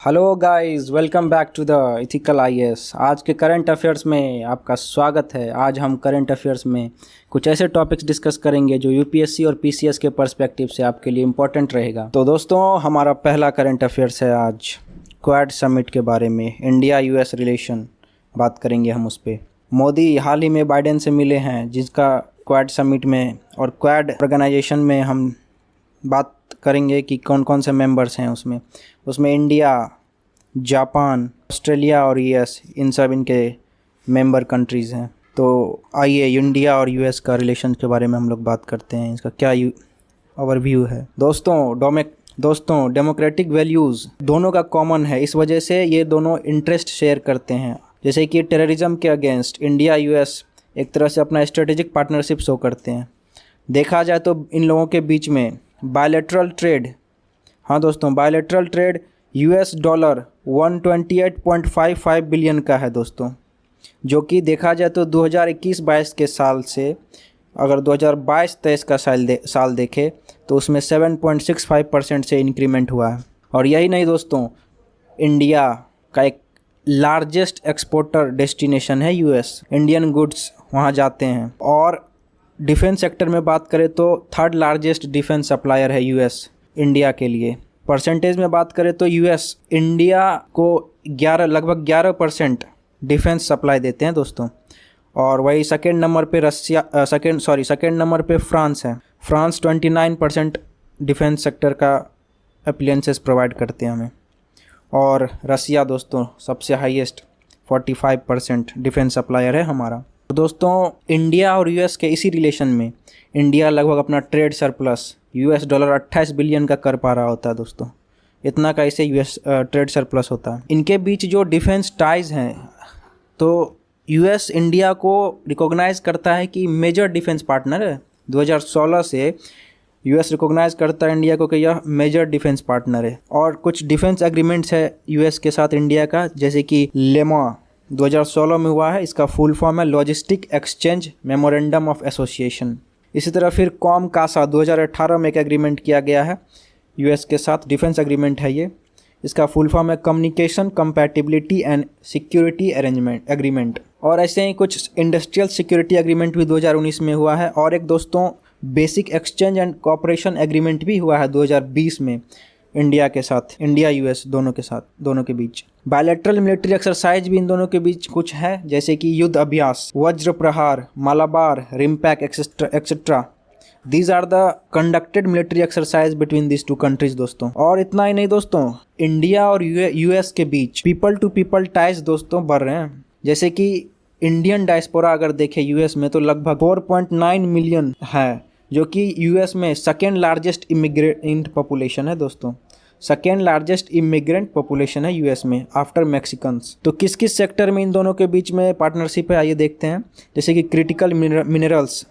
Hello guys, welcome back to the ethical IAS. आज के current affairs में आपका स्वागत है। आज हम करंट अफेयर्स में कुछ ऐसे टॉपिक्स डिस्कस करेंगे जो यूपीएससी और पीसीएस के पर्सपेक्टिव से आपके लिए इम्पोर्टेंट रहेगा। तो दोस्तों, हमारा पहला करंट अफेयर्स है आज क्वाड समिट के बारे में। इंडिया यूएस रिलेशन बात करेंगे हम उस पर। मोदी हाल ही में बाइडेन से मिले हैं, जिसका क्वाड समिट में और क्वाड ऑर्गेनाइजेशन में हम बात करेंगे कि कौन कौन से मेंबर्स हैं उसमें इंडिया, जापान, ऑस्ट्रेलिया और यूएस, इन सब इनके मेंबर कंट्रीज़ हैं। तो आइए इंडिया और यूएस का रिलेशन के बारे में हम लोग बात करते हैं, इसका क्या ओवरव्यू है। दोस्तों डेमोक्रेटिक वैल्यूज़ दोनों का कॉमन है, इस वजह से ये दोनों इंटरेस्ट शेयर करते हैं। जैसे कि टेररिज्म के अगेंस्ट इंडिया यूएस एक तरह से अपना स्ट्रेटेजिक पार्टनरशिप शो करते हैं। देखा जाए तो इन लोगों के बीच में बायलैटरल ट्रेड, हाँ दोस्तों, bilateral trade US dollar 128.55 billion का है दोस्तों, जो कि देखा जाए तो 2021-22 के साल से अगर 2022-23 का साल देखे तो उसमें 7.65% से इंक्रीमेंट हुआ है। और यही नहीं दोस्तों, इंडिया का एक लार्जेस्ट एक्सपोर्टर डेस्टिनेशन है यूएस। इंडियन गुड्स वहाँ जाते हैं। और डिफेंस सेक्टर में बात करें तो थर्ड लार्जेस्ट डिफेंस सप्लायर है यूएस इंडिया के लिए। परसेंटेज में बात करें तो यूएस इंडिया को लगभग 11% डिफेंस सप्लाई देते हैं दोस्तों। और वही सेकेंड नंबर पे फ्रांस है। फ्रांस 29% डिफेंस सेक्टर का अप्लायंसेस प्रोवाइड करते हैं हमें। और रसिया दोस्तों सबसे हाईएस्ट 45% डिफेंस सप्लायर है हमारा। तो दोस्तों, इंडिया और यूएस के इसी रिलेशन में इंडिया लगभग अपना trade surplus US dollar 28 billion का कर पा रहा होता है दोस्तों। इतना का इसे यूएस ट्रेड सरप्लस होता है। इनके बीच जो डिफेंस टाइज हैं, तो यूएस इंडिया को रिकॉग्नाइज करता है कि मेजर डिफेंस पार्टनर है। 2016 से यूएस रिकॉग्नाइज करता है इंडिया को कि यह मेजर डिफेंस पार्टनर है। और कुछ डिफेंस एग्रीमेंट्स है यूएस के साथ इंडिया का, जैसे कि लेमा 2016 में हुआ है। इसका फुल फॉर्म है logistic exchange memorandum of association. इसी तरह फिर कॉम कासा 2018 में एक एग्रीमेंट किया गया है यूएस के साथ, डिफेंस एग्रीमेंट है ये। इसका फुल फॉर्म है communication compatibility and security arrangement agreement. और ऐसे ही कुछ इंडस्ट्रियल सिक्योरिटी एग्रीमेंट भी 2019 में हुआ है। और एक दोस्तों basic exchange and cooperation agreement भी हुआ है 2020 में इंडिया के साथ, इंडिया यूएस दोनों के बीच। बायलैटरल मिलिट्री एक्सरसाइज भी इन दोनों के बीच कुछ है, जैसे कि युद्ध Abhyas, Vajra Prahar, Malabar, RIMPAC etcetera. These are the conducted military exercise between this two countries दोस्तों। और इतना ही नहीं दोस्तों, इंडिया और यूएस के बीच पीपल टू पीपल टाइज दोस्तों बढ़ रहे हैं। जैसे कि इंडियन डायस्पोरा अगर देखें यूएस में तो लगभग 4.9 मिलियन है, जो कि यूएस में सेकेंड लार्जेस्ट इमिग्रेंट पॉपुलेशन है दोस्तों। सेकेंड लार्जेस्ट इमिग्रेंट पॉपुलेशन है यूएस में आफ्टर मैक्सिकन्स। तो किस किस सेक्टर में इन दोनों के बीच में पार्टनरशिप है, आइए देखते हैं। जैसे कि क्रिटिकल मिनरल्स,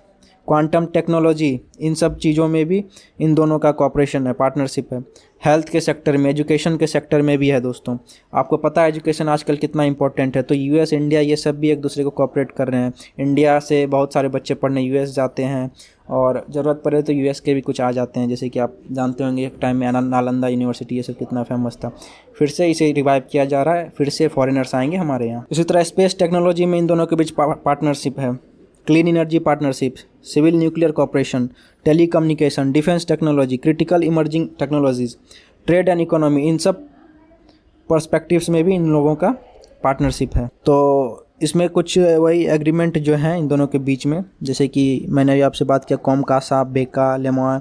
क्वांटम टेक्नोलॉजी, इन सब चीज़ों में भी इन दोनों का कोऑपरेशन है, पार्टनरशिप है। हेल्थ के सेक्टर में, एजुकेशन के सेक्टर में भी है दोस्तों। आपको पता है एजुकेशन आजकल कितना इंपॉर्टेंट है, तो यूएस इंडिया ये सब भी एक दूसरे को कोऑपरेट कर रहे हैं। इंडिया से बहुत सारे बच्चे पढ़ने यूएस जाते हैं, और ज़रूरत पड़े तो यूएस के भी कुछ आ जाते हैं। जैसे कि आप जानते होंगे एक टाइम में नालंदा यूनिवर्सिटी ये सब कितना फेमस था, फिर से इसे रिवाइव किया जा रहा है, फिर से फॉरेनर्स आएंगे हमारे यहाँ। इसी तरह स्पेस टेक्नोलॉजी में इन दोनों के बीच पार्टनरशिप है। Clean energy partnership, civil nuclear cooperation, telecommunication, defence technology, critical emerging technologies, trade and economy, इन सब पर्सपेक्टिव्स में भी इन लोगों का पार्टनरशिप है। तो इसमें कुछ वही एग्रीमेंट जो हैं इन दोनों के बीच में, जैसे कि मैंने अभी आपसे बात किया कॉम कासा, बेका, लेमा,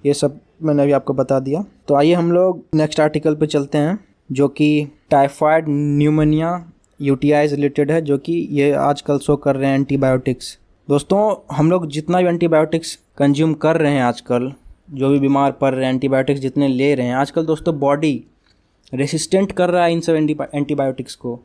ये सब मैंने अभी आपको बता दिया। तो आइए हम लोग नेक्स्ट आर्टिकल पे चलते हैं, जो कि टाइफाइड, न्यूमोनिया, यूटीआई रिलेटेड है, जो कि ये आजकल शो कर रहे हैं एंटीबायोटिक्स। दोस्तों, हम लोग जितना भी एंटीबायोटिक्स कंज्यूम कर रहे हैं आजकल, जो भी बीमार पड़ रहे हैं, एंटीबायोटिक्स जितने ले रहे हैं आजकल दोस्तों, बॉडी रेसिस्टेंट कर रहा है इन सब एंटीबायोटिक्स को।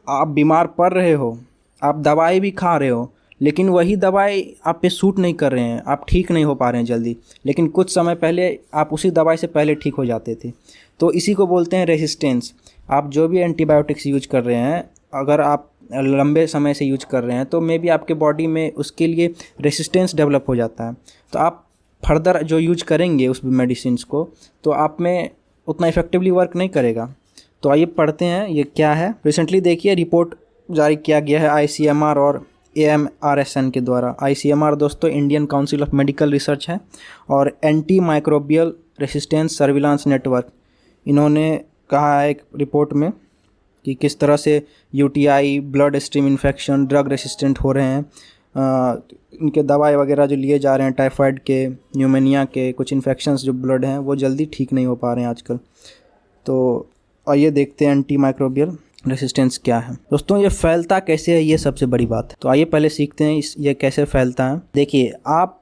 आप बीमार पड़ रहे हो, आप दवाई भी खा रहे हो, लेकिन वही दवाई आप पे सूट नहीं कर रहे हैं, आप ठीक नहीं हो पा रहे हैं जल्दी। लेकिन कुछ समय पहले आप उसी दवाई से पहले ठीक हो जाते थे। तो इसी को बोलते हैं रेसिस्टेंस। आप जो भी एंटीबायोटिक्स यूज कर रहे हैं, अगर आप लंबे समय से यूज कर रहे हैं तो मे बी आपके बॉडी में उसके लिए रेसिस्टेंस डेवलप हो जाता है। तो आप फर्दर जो यूज करेंगे उस मेडिसिन को, तो आप में उतना इफेक्टिवली वर्क नहीं करेगा। तो आइए पढ़ते हैं ये क्या है। रिसेंटली देखिए रिपोर्ट जारी किया गया है ICMR और AMRSN के द्वारा। ICMR दोस्तों Indian council of medical research है और anti microbial resistance surveillance network, इन्होंने कहा है एक रिपोर्ट में कि किस तरह से UTI, blood stream infection, drug resistant हो रहे हैं। इनके दवाई वगैरह जो लिए जा रहे हैं टाइफाइड के, न्यूमोनिया के, कुछ इन्फेक्शंस जो ब्लड हैं वो जल्दी ठीक नहीं हो पा रहे हैं आजकल। तो आइए देखते हैं एंटी माइक्रोबियल रेसिस्टेंस क्या है। दोस्तों ये फैलता कैसे है, ये सबसे बड़ी बात है। तो आइए पहले सीखते हैं ये कैसे फैलता है। देखिए, आप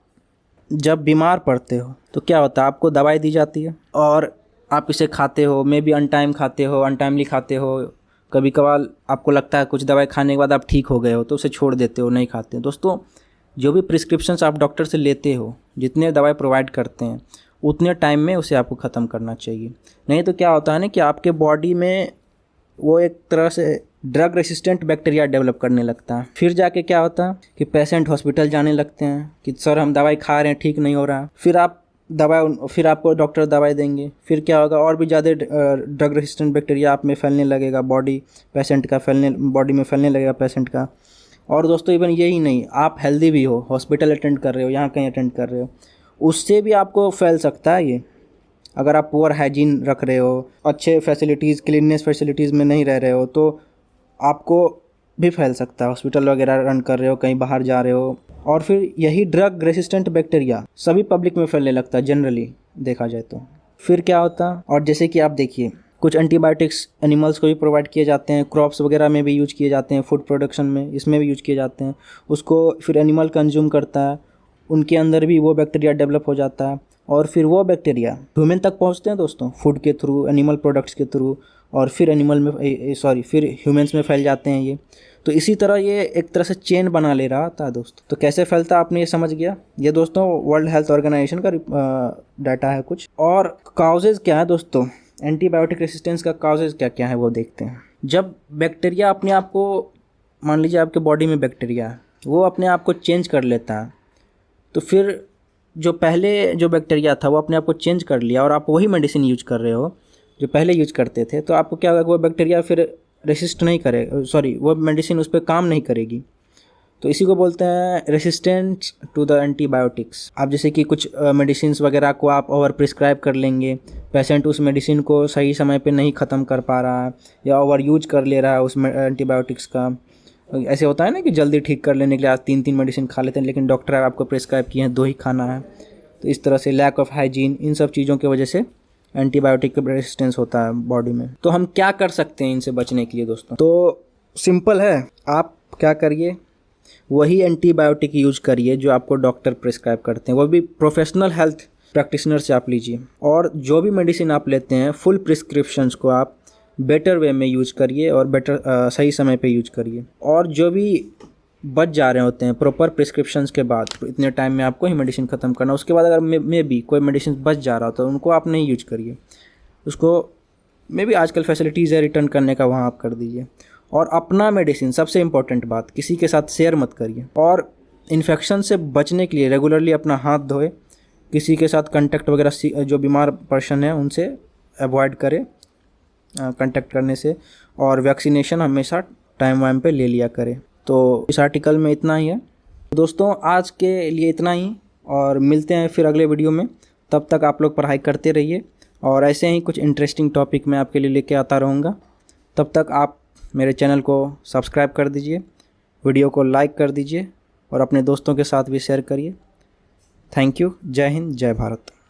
जब बीमार पड़ते हो तो क्या होता है, आपको दवाई दी जाती है और आप इसे खाते हो, मे बी अनटाइम खाते हो, अनटाइमली खाते हो। कभी कभार आपको लगता है कुछ दवाई खाने के बाद आप ठीक हो गए हो तो उसे छोड़ देते हो, नहीं खाते हो। दोस्तों जो भी प्रिस्क्रिप्शंस आप डॉक्टर से लेते हो, जितने दवाई प्रोवाइड करते हैं उतने टाइम में उसे आपको ख़त्म करना चाहिए। नहीं तो क्या होता है ना कि आपके बॉडी में वो एक तरह से ड्रग रेसिस्टेंट बैक्टीरिया डेवलप करने लगता है। फिर जाके क्या होता है कि पेशेंट हॉस्पिटल जाने लगते हैं कि सर हम दवाई खा रहे हैं, ठीक नहीं हो रहा। फिर आपको डॉक्टर दवाई देंगे, फिर क्या होगा, और भी ज़्यादा ड्रग रेसिस्टेंट बैक्टीरिया आप में फैलने लगेगा, बॉडी में फैलने लगेगा पेशेंट का। और दोस्तों इवन यही नहीं, आप हेल्दी भी हो, हॉस्पिटल अटेंड कर रहे हो, यहाँ कहीं अटेंड कर रहे हो, उससे भी आपको फैल सकता है ये। अगर आप पुअर हाइजीन रख रहे हो, अच्छे फैसिलिटीज़, क्लीननेस फैसिलिटीज़ में नहीं रह रहे हो, तो आपको भी फैल सकता है। हॉस्पिटल वगैरह रन कर रहे हो, कहीं बाहर जा रहे हो, और फिर यही ड्रग रेसिस्टेंट बैक्टीरिया सभी पब्लिक में फैलने लगता है जनरली देखा जाए तो। फिर क्या होता है, और जैसे कि आप देखिए कुछ एंटीबायोटिक्स एनिमल्स को भी प्रोवाइड किए जाते हैं, क्रॉप्स वगैरह में भी यूज किए जाते हैं, फूड प्रोडक्शन में, इसमें भी यूज किए जाते हैं। उसको फिर एनिमल कंज्यूम करता है, उनके अंदर भी वो बैक्टीरिया डेवलप हो जाता है और फिर वो बैक्टीरिया ह्यूमन तक पहुंचते हैं दोस्तों, फूड के थ्रू, एनिमल प्रोडक्ट्स के थ्रू, और फिर फिर ह्यूमंस में फैल जाते हैं ये। तो इसी तरह ये एक तरह से चेन बना ले रहा था दोस्तों। तो कैसे फैलता है आपने ये समझ गया। ये दोस्तों वर्ल्ड हेल्थ ऑर्गेनाइजेशन का डाटा है कुछ। और काउजेज़ क्या है दोस्तों, एंटीबायोटिक रेसिस्टेंस का काउजेज़ क्या क्या है वो देखते हैं। जब बैक्टीरिया अपने आप को, मान लीजिए आपके बॉडी में बैक्टीरिया है, वो अपने आप को चेंज कर लेता है, तो फिर जो पहले जो बैक्टीरिया था वो अपने आप को चेंज कर लिया और आप वही मेडिसिन यूज कर रहे हो जो पहले यूज करते थे, तो आपको क्या होगा, वो बैक्टीरिया फिर रेसिस्ट नहीं करे, वो मेडिसिन उस पर काम नहीं करेगी। तो इसी को बोलते हैं रेसिस्टेंस टू द एंटीबायोटिक्स। आप जैसे कि कुछ मेडिसिन वगैरह को आप ओवर प्रिस्क्राइब कर लेंगे, पेशेंट उस मेडिसिन को सही समय पे नहीं ख़त्म कर पा रहा है या ओवर यूज कर ले रहा है उस एंटीबायोटिक्स का। ऐसे होता है ना कि जल्दी ठीक कर लेने के लिए आज 3 मेडिसिन खा लेते हैं, लेकिन डॉक्टर आपको प्रिस्क्राइब किए हैं 2 ही खाना है। तो इस तरह से लैक ऑफ हाइजीन, इन सब चीज़ों की वजह से एंटीबायोटिक रेसिस्टेंस होता है बॉडी में। तो हम क्या कर सकते हैं इनसे बचने के लिए दोस्तों? तो सिंपल है, आप क्या करिए, वही एंटीबायोटिक यूज करिए जो आपको डॉक्टर प्रिस्क्राइब करते हैं, वो भी प्रोफेशनल हेल्थ प्रैक्टिशनर से आप लीजिए। और जो भी मेडिसिन आप लेते हैं फुल प्रिस्क्रिप्शंस को आप बेटर वे में यूज करिए और सही समय पे यूज करिए। और जो भी बच जा रहे होते हैं प्रॉपर प्रिस्क्रिप्शंस के बाद, इतने टाइम में आपको ही मेडिसिन ख़त्म करना, उसके बाद अगर मे बी कोई मेडिसिन बच जा रहा हो तो उनको आप नहीं यूज करिए, उसको मे बी आजकल फैसिलिटीज़ है रिटर्न करने का, वहाँ आप कर दीजिए। और अपना मेडिसिन, सबसे इम्पोर्टेंट बात, किसी के साथ शेयर मत करिए। और इन्फेक्शन से बचने के लिए रेगुलरली अपना हाथ धोए, किसी के साथ कंटेक्ट वगैरह, जो बीमार पर्सन है उनसे अवॉइड करें कंटेक्ट करने से, और वैक्सीनेशन हमेशा टाइम वाइम पे ले लिया करें। तो इस आर्टिकल में इतना ही है दोस्तों, आज के लिए इतना ही, और मिलते हैं फिर अगले वीडियो में। तब तक आप लोग पढ़ाई करते रहिए और ऐसे ही कुछ इंटरेस्टिंग टॉपिक मैं आपके लिए लेके आता रहूँगा। तब तक आप मेरे चैनल को सब्सक्राइब कर दीजिए, वीडियो को लाइक कर दीजिए और अपने दोस्तों के साथ भी शेयर करिए। Thank you. जय हिंद, जय भारत।